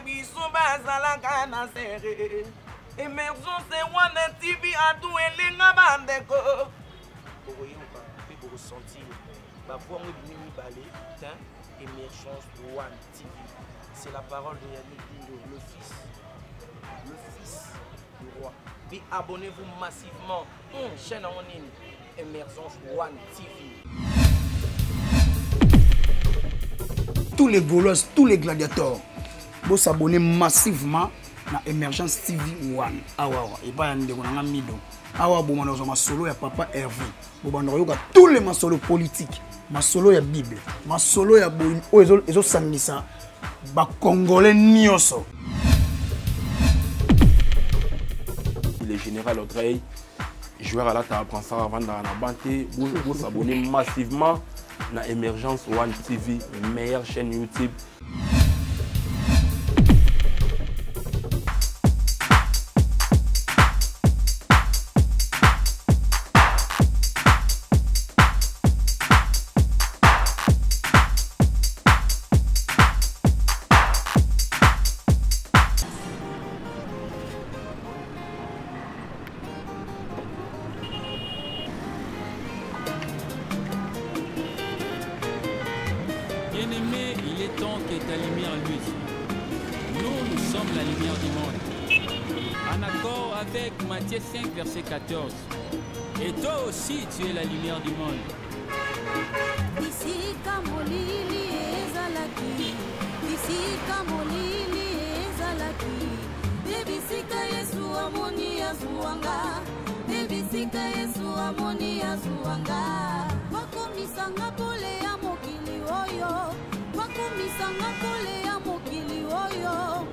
biso bazalaka na serre. Émergence wana TV adu elenga bandeko. Bokoyoka pe bokosentir. Ba voix mo bimi balé, tiens, Émergence One TV. C'est la parole de Yannick Dindo, le fils du roi. Puis abonnez-vous massivement. Chaîne en ligne, Émergence One TV. Tous les voleurs, tous les gladiateurs, vous s'abonnez massivement à Émergence TV One. Awa, et pas un mido. Awa, bon, on a ma solo, ya papa Hervé. Bon, on a tous les masolos politiques. Ma solo ya Bible. Ma solo ya Boin. Oh, ils ont sangnissa. Ba Congolais nioso. Le général Audrey, joueur à la table, prend ça avant dans la banque. Vous s'abonnez massivement à Émergence One TV, meilleure chaîne YouTube. Bien-aimé, il est temps que ta lumière luise. Nous sommes la lumière du monde. En accord avec Matthieu 5, verset 14. Et toi aussi, tu es la lumière du monde. Ici, Kamolili ezalaki. Ici, Kamolili ezalaki. Debisika Yesu amoni azuanga. Debisika Yesu amoni azuanga. Wakomisanga pole ya mokili oyo. Wakomisanga pole ya mokili oyo.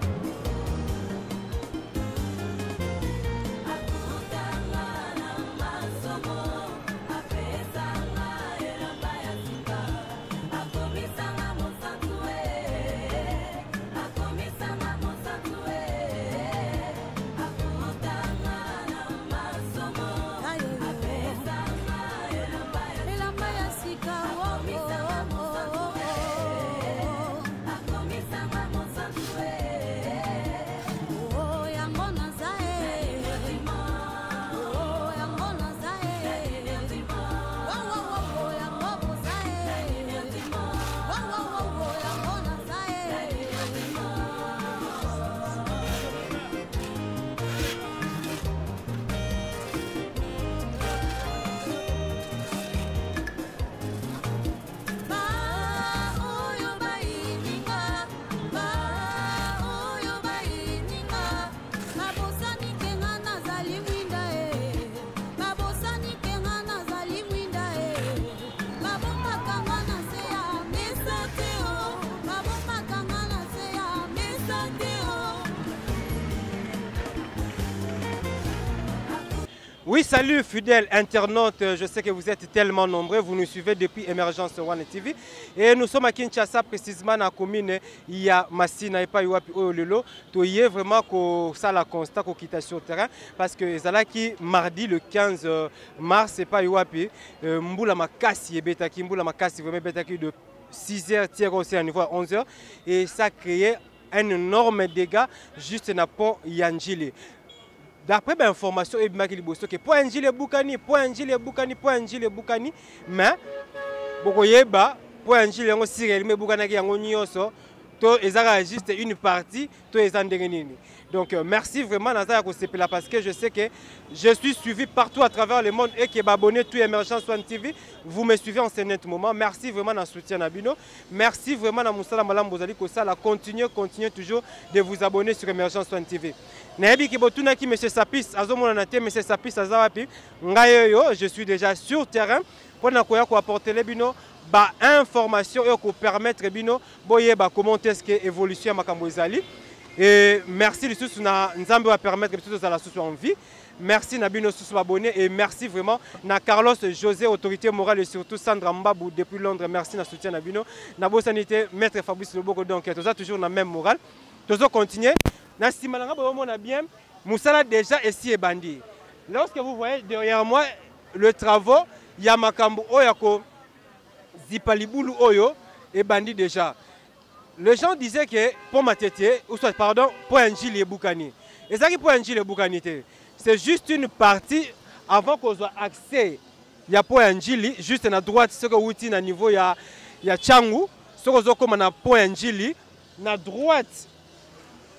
Oui, salut fidèles internautes, je sais que vous êtes tellement nombreux, vous nous suivez depuis Émergence One TV et nous sommes à Kinshasa, précisément dans la commune, il y a Massina et pas Iwapi Oyolelo, tu y es vraiment que ça la constat qu'on quitte sur le terrain parce que Zalaki mardi le 15 mars et pas Iwapi, Mboula Makasi et Betaki, Mboula Makasi vraiment Betaki de 6h tir aussi à niveau à 11h et ça a créé un énorme dégât juste dans le pont Yandjili. D'après l'information, il y a que point Njile Boukani, mais point Njile Sirel, mais Boukana qui est juste une partie, tout est en dernier. Donc merci vraiment Nazar Kosepela parce que je sais que je suis suivi partout à travers le monde et que abonné tout Émergence One TV. Vous me suivez en ce net moment. Merci vraiment dans soutien Nabino. Merci vraiment à Moussala Malam Bozali Kosala. Continuez toujours de vous abonner sur Émergence One TV. Naebi Kibotuna ki Monsieur Sapis, Azomonanate, Monsieur Sapis Azawapi. Ngayoyo, je suis déjà sur terrain pour apporter les bino. Information et pour permettre bino boye comment est-ce que évolution makambo ezali et merci les sous na nzambe va permettre que tous à la sous en vie. Merci Nabino sous abonné et merci vraiment na Carlos José autorité morale et surtout Sandra Mbabou depuis Londres. Merci na soutien Nabino na bo sanité maître Fabrice Loboko donc tous ça toujours na même morale. Tous continuer na simalanga bo mona bien Moussala déjà ici et bandi. Lorsque vous voyez derrière moi le travaux il y a makambo oyako Zipalibulu Oyo et bandit déjà. les gens disaient que pour Matete, ou soit pardon, pour Angile et Boukani. Et ça qui pour Angile et Boukani, c'est juste une partie avant qu'on soit accès. Il y a pour Angile, juste à la droite, ce que vous avez à niveau, il y a Tchangou, ce que vous avez comme pour Angile, à droite.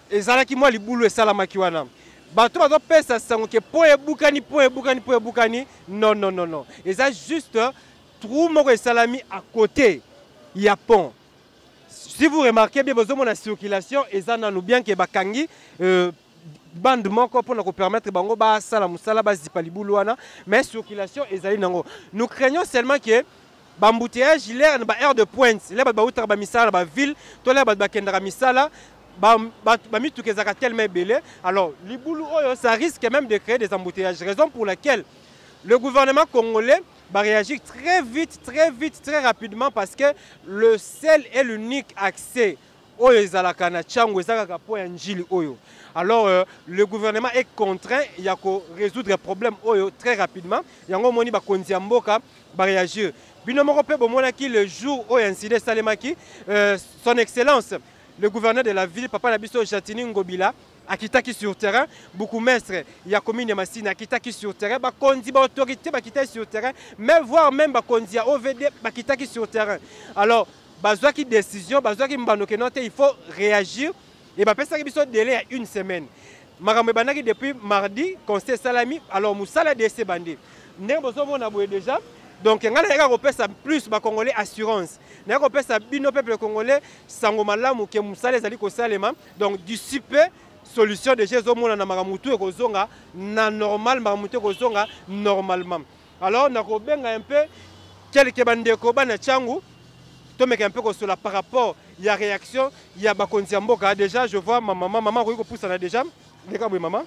Et ça qui moi les boulot et ça la makiwana. Bato bato pesa sango que pour Boukani. Non. Et ça juste trou moko et salami à côté. Il y a pont. Si vous remarquez bien, besoin de la circulation, et ça nous bien que bakangi bande moko pour nous permettre bango ba sala musala ba zipalibulu wana, mais circulation ezali nango. Nous craignons seulement que bambouteillage il est ba aire de pointe, là ba utra ba misala ba ville, to là ba kendra misala ba mitu kezaka tellement belé. Alors libulu oyo ça risque même de créer des embouteillages, raison pour laquelle le gouvernement congolais va réagir très vite, très rapidement parce que le seul et l'unique accès au alors le gouvernement est contraint il y a qu'à résoudre le problème très rapidement. Il y a va réagir. Le jour où incident Salemaki, son excellence, le gouverneur de la ville, Papa Nabiso Chatini Ngobila, Akitaki sur terrain, beaucoup maîtres, il y a commune de Massine, Akitaki sur terrain, Bakondi, autorité, Bakitaki sur terrain, mais voire même Bakondi, OVD, Bakitaki sur terrain. Alors, Bazouaki décision, Bazouaki Mbanoke, il faut réagir et bah ça qui besoin délai à une semaine. Maramé Banaki depuis mardi, conseil Salami, alors Moussala DC Bandi. Nous avons déjà. Donc, il y a plus de Congolais assurance. Il y a un peuple congolais, Sangomala, Mouké Moussala, Zaliko Salema. Donc, du super. Solution de Jésus na maramutu et kozonga na normal maramutu kozonga normalement. Alors na kobenga un peu quelques bandeko bana changu to meka un peu sur par rapport il y a réaction il y a bakonzi mboka déjà je vois ma maman ko pousse na déjà les gars oui maman.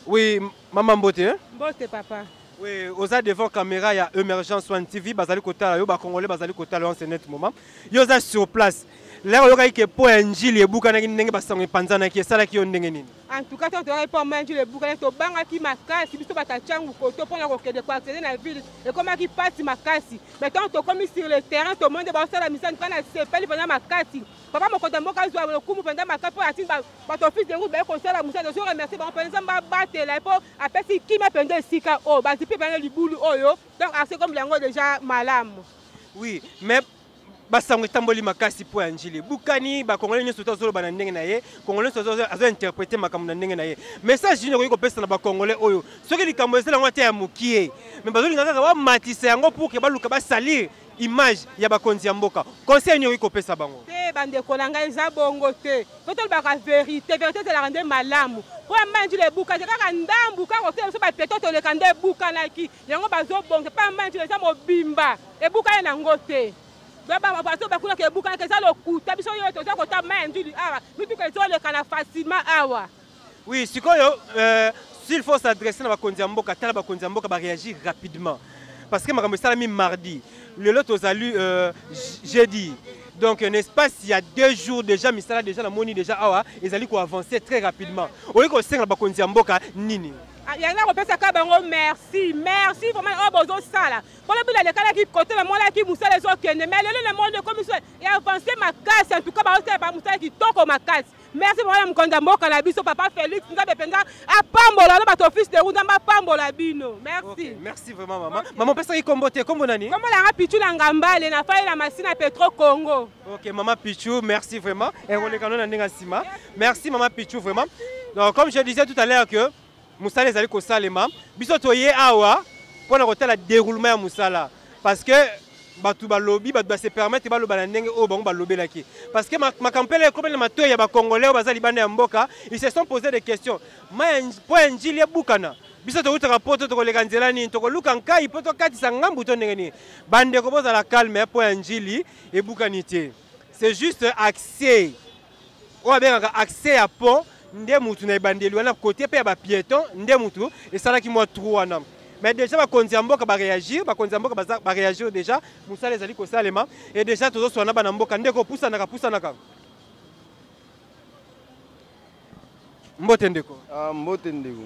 Oui maman Mbote hein? Mbote papa. Oui, aux devant caméra il y a Emergence One TV bazali kotala yo ba congolais bazali kotala en ce net moment. Yo za sur place. Là, on a que pour Angile et Boukana qui n'est pas sans panzana qui est ça qui on n'est en tout cas, on aurait pas mangé le Boukana, to banga qui ma casse, si tu vas t'attendre ou koto pour la roquette de quoi accéder dans la ville et comment qui passe ma casse. Maintenant, tu comme sur le terrain, tout le monde va faire la mission quand elle s'appelle pendant ma casse. Papa mon content moka zo le coup pendant ma casse pour atteindre ton fils de route ben conseil la mission je remercie bon pendant ça battre là pour après qui m'a pendant sika oh ba si peut pendant le boulot oh yo donc c'est comme l'ango déjà malam. Oui, mais basango tamboli makasi po Angile Boukani ba congolais nyoso tozolo bana ndenge na ye congolais tozolo azo interpréter makambo na ndenge na ye message jino ko pesa na ba congolais oyo soki likambo ezela ngwa te ya mukie mais bazo linga kaka ba matisa yango pour que baluka ba salir image ya ba konzi ya mboka conseil nyo ko pesa bango te bande kolanga eza bongo te toto ba vérité c'est la rendre malamu po Angile Boukani kaka ndambu kaka te so ba peto to le kande Boukana ki yango bazo bongo pas Angile za mobimba e Boukana na ngote. Oui, s'il faut s'adresser à Bakondiamboka, Bakondiamboka va réagir rapidement. Parce que je suis allé mardi, le lot aux allus jeudi. Donc, n'est-ce pas, s'il y a 2 jours déjà, Misala déjà, la moni déjà, ils allaient avancer très rapidement. Au lieu qu'on s'est à Bakondiamboka, Nini. Il y a un merci vraiment oh bozo sala pour le but de cas qui côté le monde qui moussa les autres mais le monde comme ça et avancer ma casse en tout cas ba moussa qui toko ma casse merci vraiment mkonda mboka la biso papa Félix nga bepenza a pambola na bato fils de runda ma pambola bino merci okay, merci vraiment maman maman pesa ki kombote kombo nani kombo la Pichu na ngambale na faille la machine à Petro Congo. OK maman Pichu merci vraiment et on est quand même na sima merci maman Pichu vraiment. Donc comme je disais tout à l'heure que Moussala ezali ko salema biso toye awa pour na kotala déroulement ya Moussala parce que batu ba lobby batu ba se permettre ba loba na ndenge o bango ba lobelaki parce que ma campagne comme le matoya ya ba congolais bazali bana ya mboka ils se sont posé des questions pour Angile Boukana biso to utaka poto to koleka nzela ni to koluka nkai poto kati sa ngambu to ndenge ni bande ko boza la calme pour Angile et Boukanité c'est juste accès o bien accès à pont ndé mutu na bandeli wana côté pe ba piéton ndé mutu et ça là qui moi trop wana mais déjà ba konziamboka ba réagir déjà Moussala ezali ko salema et déjà tozo sona ba mboka ndé ko poussa na ka mbote ndeko mbote ndeko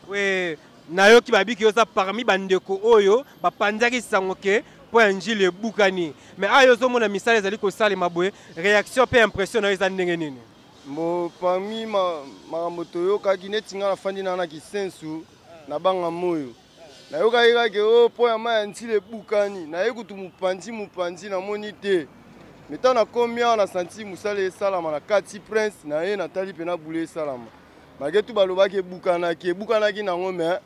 oui nayo ki babi ki oza parmi bandeko oyo ba panzaki sangoke po po ya njili ebukani mais ayo ozomona misala ezali kosalema boye réaction mpe impression na yo eza ndenge nini? Bon, parmi makambo toyokaki neti nga nafandi na Kisensu na banga moyo nayokaki kaka o po ya mai ya njili ebukani naye kutu mopanzi namoni te meta nakomi awa na santi mosala esalama na kati prince naye natali mpe na bule esalama malgré tout balobaki ebukanaki nango mais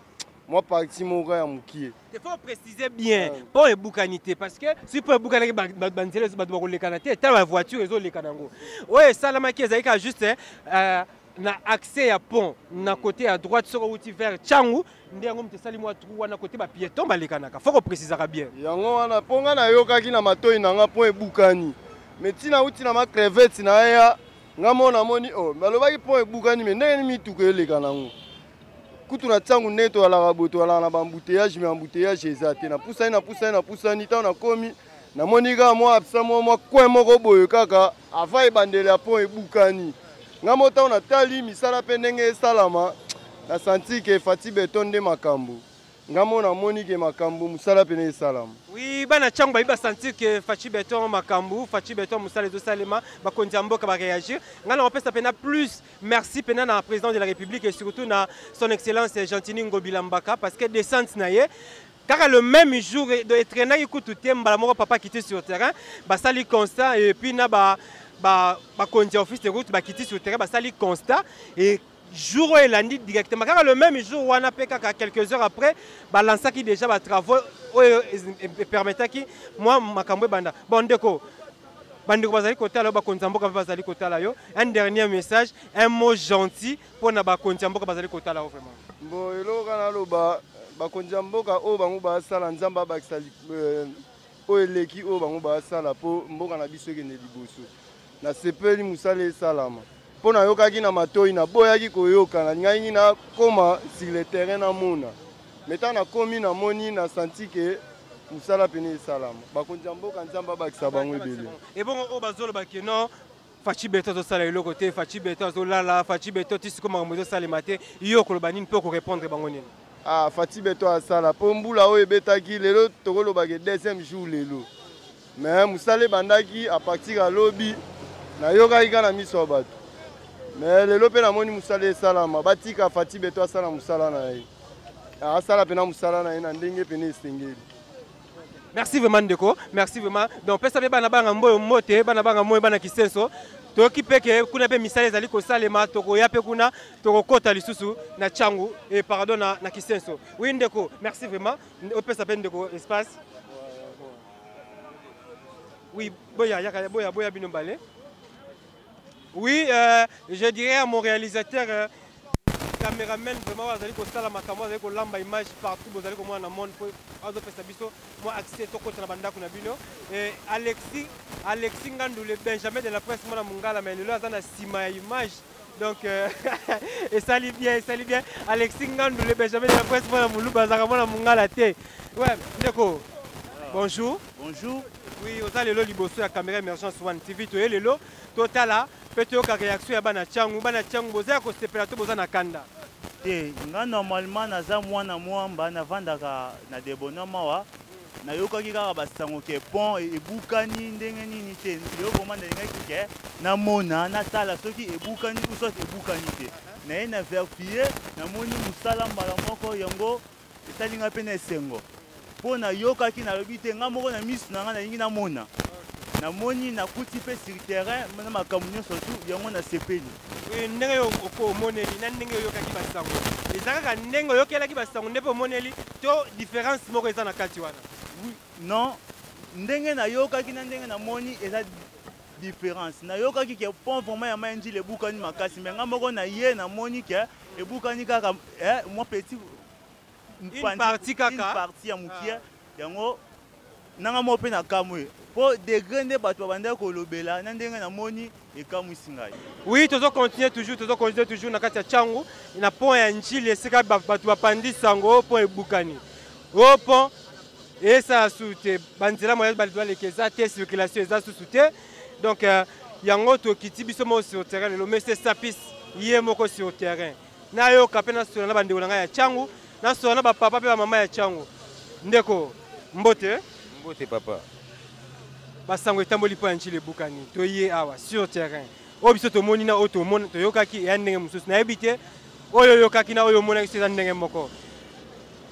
moi parti moko ya mokie. Il faut préciser bien pour eboukanité parce que si pour eboukanaki banzela bato bakolekana te ta ba voiture ezoleka nango oyo esalamaki ezalika juste na accès ya pont na côté à droite soko uti vers Tchangu nde yango moto esali mwa trou wana côté bapiéton balekanaka faut koprécisaka bien yango wana mpo nga nayokaki na matoi nanga mpo ebukani mais ntina uti na macrevette na ya nga mo namoni o balobaki mpo ebukani me ndenge nini mituka eleka nango kutu na Tchangu nde toalaka boye toalaka na bambuteyage me ambuteyage eza te napusani ntango nakomi namoni kaka mwa absa mwa coin moko boye kaka ava ebandele ya mpo ebukani nga mo ntango natali misala mpe ndenge esalama na santi ke Fati Beton nde makambo nga mo namoni ke makambo musala mpe esalama. Oui, bana Tchangu bayi basentir ke Fati Beton makambo Fati Beton musala ezosalema bakonzi ya mboka baréagir nga na opesa pena plus merci pena na président de la République et surtout na son excellence Gentini Ngobila Mbaka parce que descente na ye car le même jour de traîner kutu temba moko papa quitté sur terrain basali constat et puis na ba konzi office de route quitté sur terrain basali constat et jour où il a dit directement car le même jour où on a fait quelques heures après balança qui déjà va travaux permettait qui moi makambo banda bon déco bandeko bazali kota la ba konzamboka bazali kota la yo un dernier message un mot gentil pour na ba konzamboka bazali kota la vraiment bon elo kana lo ba konzamboka o bango ba sala nzamba ba kisali o eleki o bango ba sala po mboka na biso ke ne liboso na sepeli musale salama po na yokaki na matoi na boyaki koyoka na ngai na koma sur le terrain na mona meta na komi na moni na santi ke musala pene salama bakonjamboka nzamba bakisa bango ebele et bon o bazolo bakeno Fati Beton zo sala eloko te Fati Beton zo lala Fati Beton tisiko makambo zo sala mate yo koloba nini po ko répondre bango nini Fati Beton asala po mbula o ebetaki lelo tokoloba ke deuxième jour lelo mais musale bandaki a partir à lobby na yokaki kana miso bato mais lelo pe na moni musala esalama batika Fati Beton asala musala na ye asala pena musala na ye na ndenge pene esengeli. Merci vraiment Ndeko, merci vraiment. Donc pesa be bana banga mboyo mote, bana banga moyo bana kisenso. To kipeke kuna pe misale ezali ko salema toko ya pe kuna toko kota lisusu na Tchangu et pardon na kisenso. Oui Ndeko, merci vraiment. O pesa pe Ndeko espace. Oui, boya binombale. Oui, je dirais à mon réalisateur caméraman vraiment vous allez costa la makambo vous allez kolamba image partout vous allez comment na monde pour azo pesa biso moi accès to kota na bandako na bino et Alexis Ngandule Benjamin de la presse mona mungala mais lelo azana sima image donc et sali bien Alexis Ngandule Benjamin de la presse mona muluba zaka mona mungala te ouais Ndeko bonjour oui oza lelo liboso ya caméra Emergence One TV to lelo totala peut-être que réaction ya bana Tchangu boza ko sepela to boza na kanda te nga normalement naza mwana mwamba na vandaka na debonama wa na yokaki kaka basango ke pont ebukani ndenge nini te yo komanda ngaki ke na mona na tala soki ebukani ou soit ebukani te na ye na vérifier na moni musala mbala moko yango etalinga pe na esengo po na yokaki na lobi te nga moko na misu na nga na yingi na mona na moni na kuti pe sur terrain na makambo nyonso tu yango na sepeli ndenge yo ko moneli na ndenge yo yokaki basango ezaka ndenge yokelaki basango nde po moneli to différence moko eza na kati wana oui non ndenge na yokaki na ndenge na moni eza différence na yokaki ke pont vraiment ya manji le bukani makasi mais nga moko na ye na moni ke ebukani kaka moi petit une partie ya mukie yango nanga mo pe na kamwe po degré nde bato babanda kolobela na ndenge na moni ekamwisi ngai. Oui, tozo continuer toujours na kati ya Tchangu na pont ya njili esika bato bapandi sango pont ebukani o pont esa sute banzela moya balidwa lekeza te circulation eza susu te donc yango tokiti biso mo sur terrain le monsieur Sapis ye moko sur terrain na yo kape na sona na bandeko na ngai ya Tchangu na sona ba papa pe ba mama ya Tchangu Ndeko mbote Mbote papa. Basango etamboli po Njili Bukani. Toye awa sur terrain. Obiso to monina auto mon to yokaki ya ndenge mususu na ebite oyo yokaki na oyo mona kisa ndenge moko.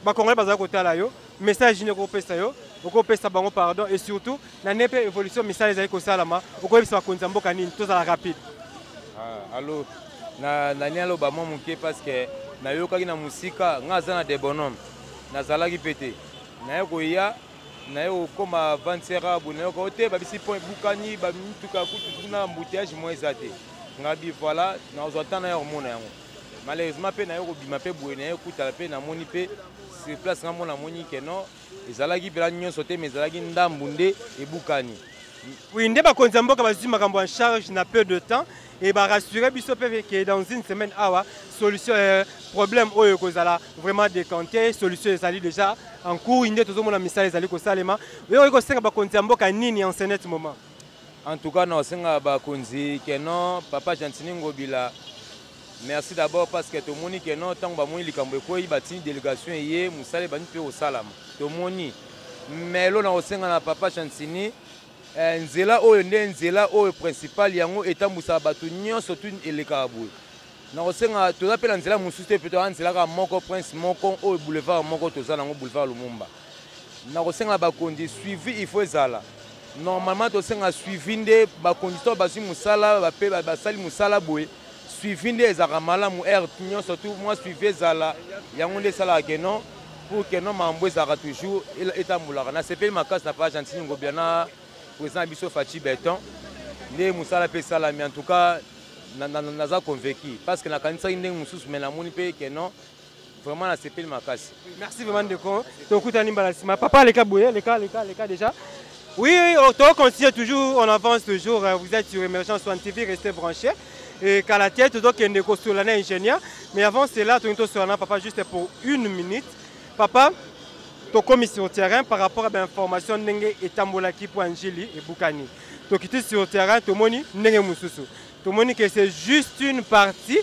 Ba Congolais baza kotala yo message ne ko pesa yo. Oko pesa bango pardon et surtout na nepe évolution message ezali ko salama oko ebisa bakonza mboka nini to za rapide. Ah allo na nialo ba mo muke parce que na yokaki na musika ngaza na de bonhomme na zalaki pété na yoko ya na yo koma vansera bu na yoko ote ba bisi point Bukani ba mituka kutu na embouteillage mo ezate ngabi voilà na ozotana yo mona yango malheureusement pe na yoko bima pe bu na yoko kutala pe na moni pe sur place ngamo na moni que non ezalaki pela nyonso te mais ezalaki ndambunde et Bukani. Oui, ndé ba konza mboka ba zuma kambo en charge na peu de temps et ba rassurer biso pe que dans une semaine awa solution problème oyo kozala vraiment décanté solution ezali déjà en cours inde tozomona misala ezali ko salema oyo ko senga ba konza mboka nini en ce moment. En tout cas non senga ba konzi que non papa Gentini Ngobila. Merci d'abord parce que tout le monde qui est non tant que moi il cambo quoi il bâti délégation hier musale bani pe au salam tout le monde mais là on senga na papa Chansini nzela oyo nzela oyo principal yango eta musala batu nyonso tout eleka abu na osenga to appelle nzela mususu te peut-être nzela ka moko prince moko oyo boulevard moko to zala ngo boulevard Lumumba na osenga ba kondi suivi il faut ezala normalement to senga suivi nde ba condition basi musala ba pe ba sali musala boye suivi nde ezaka malamu nyonso surtout moi suivi ezala yango nde sala ke non pour que non mambo ezaka toujours etambulaka na sepeli makasi na pa Gentini Ngobila na président biso Fachi Beton nde musala pe sala mais en tout cas naza convaincu parce que na kanisa ndenge mususu mais na moni pe que non vraiment na sepeli makasi. Merci vraiment de con to kutani balasima papa les cas boye les cas déjà. Oui, on continue toujours, on avance toujours. Vous êtes sur Émergence One TV, restez branchés. Et qu'à la tête, donc il y a des sur l'année ingénieur. Mais avant cela, tu es sur l'année, papa, juste pour 1 minute. Papa, tu as commis sur le terrain par rapport à l'information et Tambolaki pour Njili et Bukani. Tu es sur le terrain, tu as que c'est juste une partie.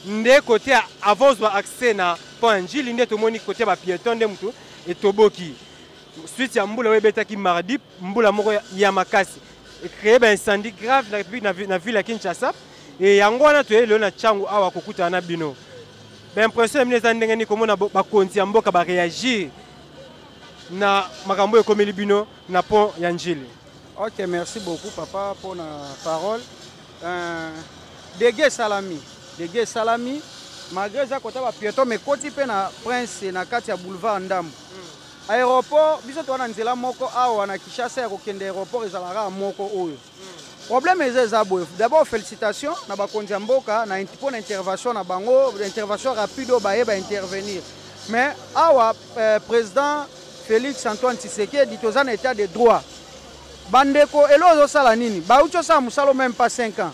Des côtés avant de accès à Njili, tu as côté piéton et Toboki. Suite à Mboula Webeta qui mardi, Mboula Moro Yamakasi. Et créé un incendie grave dans la ville de Kinshasa. Et Yangwana tu es le Nachangu Awa Kokuta Anabino. L'impression que les Andengani comme on a continué à réagir na Makambo comme Libino na pont Yanjili. Ok, merci beaucoup papa pour la parole. Dégé Salami, malgré ça quand on piéton mais côté pe na Prince na Katia boulevard Ndambu. Aéroport, biso to na nzela moko awa na Kinshasa ko kende aéroport ezalaka moko oyo. Problème est d'abord félicitations na bakonzi mboka na pour intervention na bango intervention rapide ba intervenir. Mais awa président Félix Antoine Tshisekedi dit aux en état de droit. Bandeko elozo sala nini? Ba ucho sa musalo même pas 5 ans.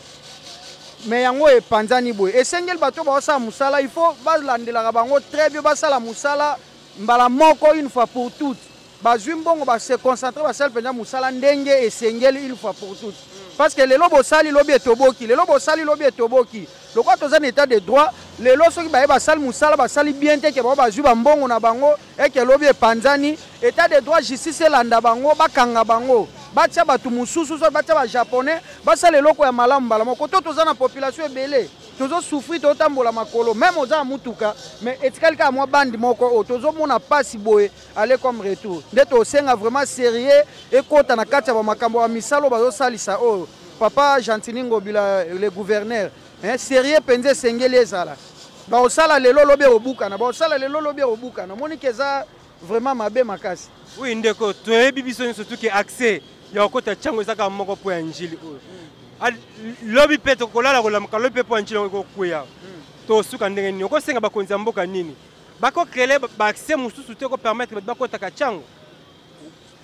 Mais yango e panzani boy. Et sengel bato ba sa musala il faut balandela bango très bien ba sala musala mbala moko une fois pour toutes. Bazui mbongo ba se concentrer ba sel penza musala ndenge et sengel une fois pour toutes. Parce que les lobos sali lobi etoboki, les lobos sali lobi etoboki. Le quoi tous en état de droit, les lobos qui ba sali musala ba sali bien te que ba zu ba mbongo na bango et que lobi panzani état de droit justice landa bango ba kanga bango. Ba tia ba tumususu so ba tia ba japonais, ba sali loko ya malamu bala moko to tous en population ebele. Tozo souffrir to tambola makolo même oza mutuka mais etikali ka moi bandi moko tozo mona pasi boye aller comme retour ndeto senga vraiment sérieux et kota na kati ba makambo ya misalo bazo salisa o papa Gentini Ngobila le gouverneur sérieux penze sengeli ezala ba osala lelo lobe obuka na ba osala lelo lobe obuka na moni keza vraiment mabe makasi. Oui ndeko toyebi biso surtout que accès ya kota chango ezaka moko po ya Njili o lobi peto kolala kolamka lobi pepo Njili ko kuya to suka ndenge ni ko senga bakonzi mboka nini bako créer ba accès mususu te ko permettre bako taka chango.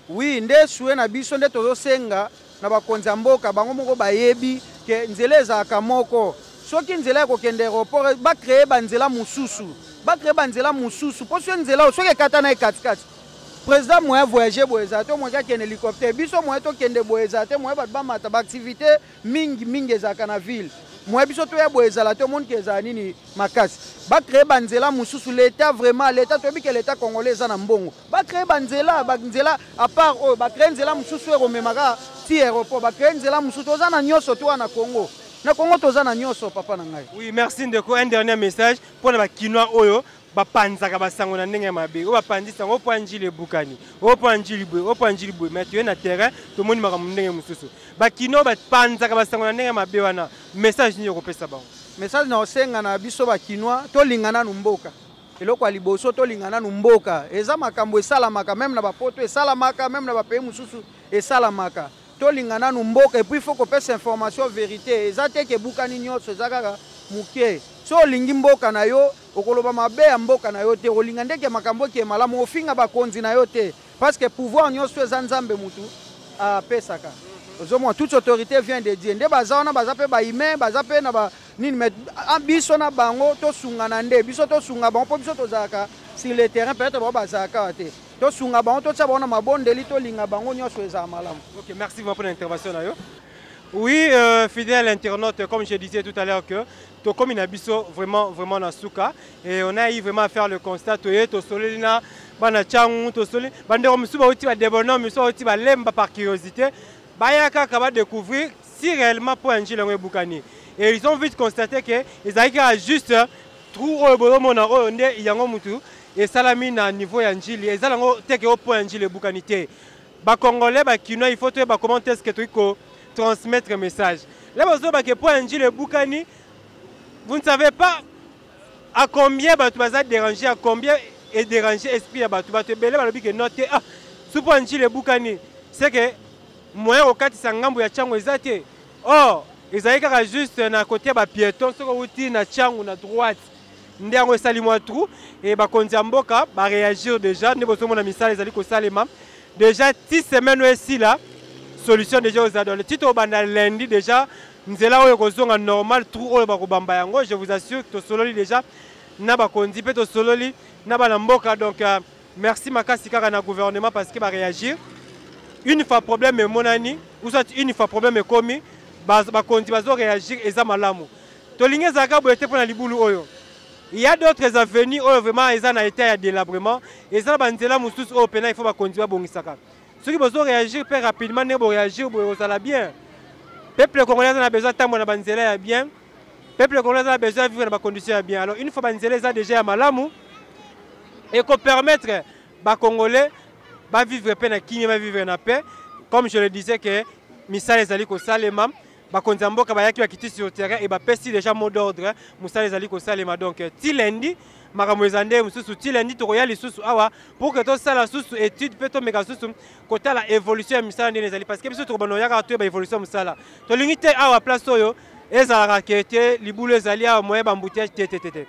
Oui nde suwe na biso nde tozo senga na bakonzi mboka bango moko bayebi ke nzela ezaka moko soki nzela ko kende aéroport ba créer ba nzela mususu po so nzela soki kata na katikati président moyen voyager boyeza moyen kende hélicoptère biso moyen to kende boyeza te moyen ba mata ba activité mingi ezaka na ville moi biso to ya boezala to monde keza nini makasi ba créer banzela mususu l'état vraiment l'état to bike l'état congolais za na mbongo ba créer banzela à part ba créer nzela mususu eromemaka ti aéroport ba créer nzela mususu za na nyoso to na Congo toza na nyoso papa na ngai. Oui, merci ndeko. Un dernier message pour na bakinois oyo bapanzaka basango na ndenge mabe o bapandisa ngo panjile bukani o panjili boy mais tu es na terrain to moni maka ndenge mususu bakino bapanzaka basango na ndenge mabe wana message ni kopesa bango message na osenga na biso bakinois to lingana no mboka eloko aliboso to lingana no mboka eza makambo esalamaka même na bapoto esalamaka même na bapays mususu esalamaka to lingana no mboka et puis il faut qu'on pese information vérité eza te ke bukani nyonso eza kaka mukie so lingi mboka na yo okoloba mabe ya mboka na yo te olinga ndeke makambo ke malamu ofinga bakonzi na yo te parce que pouvoir nyonso eza nzambe mutu apesaka ozomwa toute autorité vient de Dieu nde baza wana baza pe baime baza pe na ba nini mais biso na bango tosunga na nde biso tosunga bango po biso tozalaka sur le terrain peut-être ba bazalaka te tosunga bango totia bango na mabondeli tolinga bango nyonso eza malamu. Ok, merci beaucoup pour l'intervention na yo. Oui, fidèle internaute, comme je disais tout à l'heure que comme il a biso vraiment na suka et on a eu vraiment à faire le constat to solina bana changu to soli bande ko musuba oti ba debono musuba oti ba lemba par curiosité baya kaka ba découvrir si réellement pour Angile Bukani et ils ont vite constaté que ils avaient juste trou boyo mona o nde yango mutu et salami na niveau ya Angile et zalango teke au point Angile Bukani te ba congolais ba kino il faut te ba comment est-ce que tu ko transmettre un message là bazo ba ke point Angile Bukani. Vous ne savez pas à combien tu vas déranger, à combien est dérangé l'esprit de Batu. Tu vas te noter, ah, ce le Bukani, c'est que moi, au cas de Sangambo, il y a Tchango, or, ils ont juste un côté de piéton, ce que na Tchango, na droite, Ndiango Salimo Trou, et Bakondiamboka, va réagir déjà, nous avons mis ça, les aliko Salema. Déjà, 6 semaines aussi là, solution déjà aux adultes. Le titre au lundi déjà. Nous sommes normal, je vous assure que Sololi déjà n'a pas conduit, Sololi n'a pas d'amboka. Donc merci Makasi Kaka na gouvernement parce qu'il va réagir. Une fois problème est monani, ou soit une fois problème est commis, va réagir et ça malamu. Tolinge Zaka boete pour la libulu oyo. Il y a d'autres avenues où vraiment ils ont été à délabrement et ça bandela musus au pena il faut pas conduire bongisaka. Ceux qui vont réagir très rapidement ne vont réagir ça la bien. Peuple congolais a besoin de temps na banzela bien. Peuple congolais a besoin de vivre dans des conditions bien. Alors une fois banzela a déjà malamu et qu'on permettre ba congolais ba vivre paix na kimia ba vivre na paix comme je le disais que misala ezali ko salema ba konzamboka ba yaki ba kiti sur terrain et ba pesi déjà mot d'ordre musala ezali ko salema donc ti lundi makambo ezande mususu ti lundi to royal susu awa pour que to sala susu étude peut to meka susu kota la évolution ya misala ndene ezali parce que biso to bano yaka to ba évolution musala to lingite awa place oyo ezala rakete libulu ezali awa moye ba embouteillage tete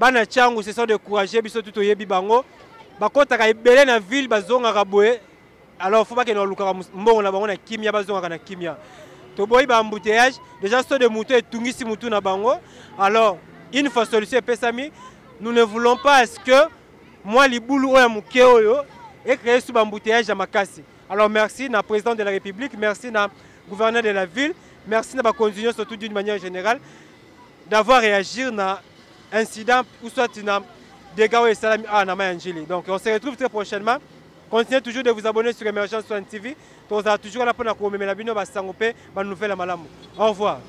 bana changu ce sont de courager biso tout oyebi bango bakota ka ebele na ville bazonga ka boye alors faut pas que no luka mbongo na bango na kimia bazonga na kimia to boy ba embouteillage déjà so de moto etungisi mutu na bango alors une fois solution pesami. Nous ne voulons pas est-ce que moi libulu oya muke oyo et créer sous embouteillage à Makasi. Alors merci na président de la République, merci na gouverneur de la ville, merci na ba continuer surtout d'une manière générale d'avoir réagi na incident ou soit na dégâts et salami à na Mayangili. Donc on se retrouve très prochainement. Continuez toujours de vous abonner sur Emergence One TV. On sera toujours là pour nous la bino ba sangope ba nouvelle malamu. Au revoir.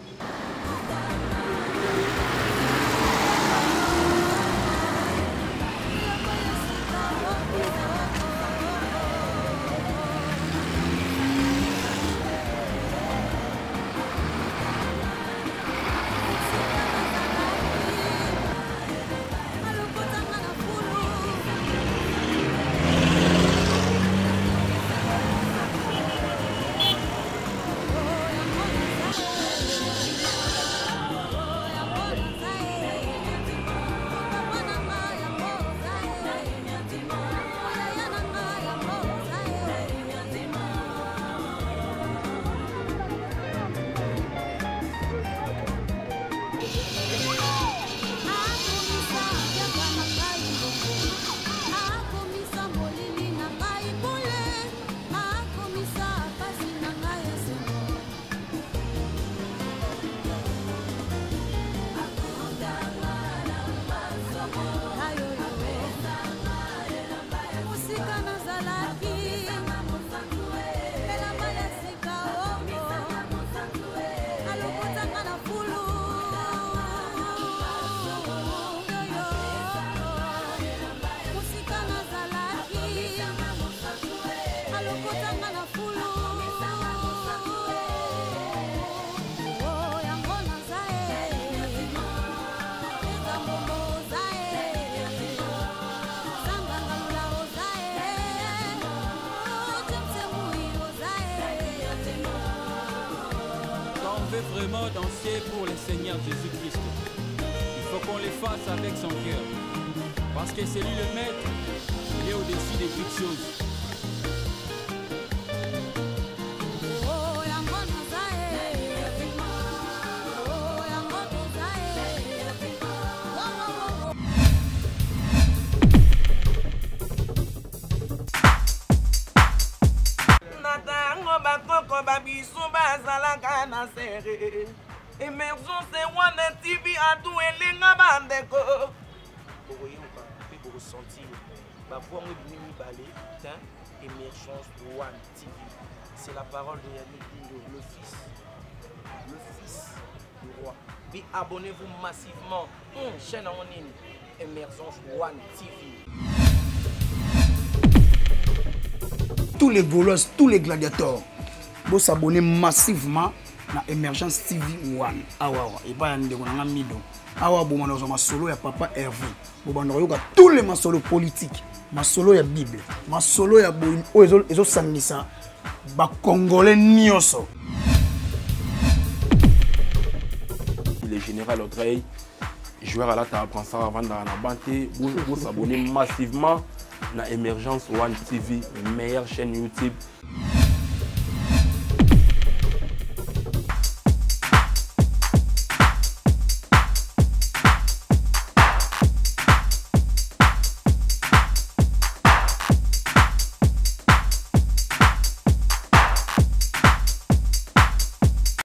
veut vraiment danser pour le Seigneur Jésus-Christ, il faut qu'on le fasse avec son cœur. Parce que c'est lui le maître, il est au-dessus de toutes choses. Bakoko babiso bazalaka na sere Emergence One TV adu elenga bandeko bokoyoka mpe bokosentir bavoix ngo bimi mibale Emergence One TV. C'est la parole de Yannick Dindo, le fils du roi. Puis abonnez-vous massivement chaîne en ligne Emergence One TV. Tous les Gaulois, tous les gladiateurs, vous s'abonnez massivement à Emergence TV One. Awawa, et pas yande konanga mido. Awa bo manozo masolo ya papa Hervé. Bo bandoyo ka tous les masolo politiques, masolo ya Bible, masolo ya bo ezo sangisa ba congolais nyoso. Le général Audrey, joueur à la table ça avant dans la banté, vous s'abonnez massivement à Emergence One TV, meilleure chaîne YouTube.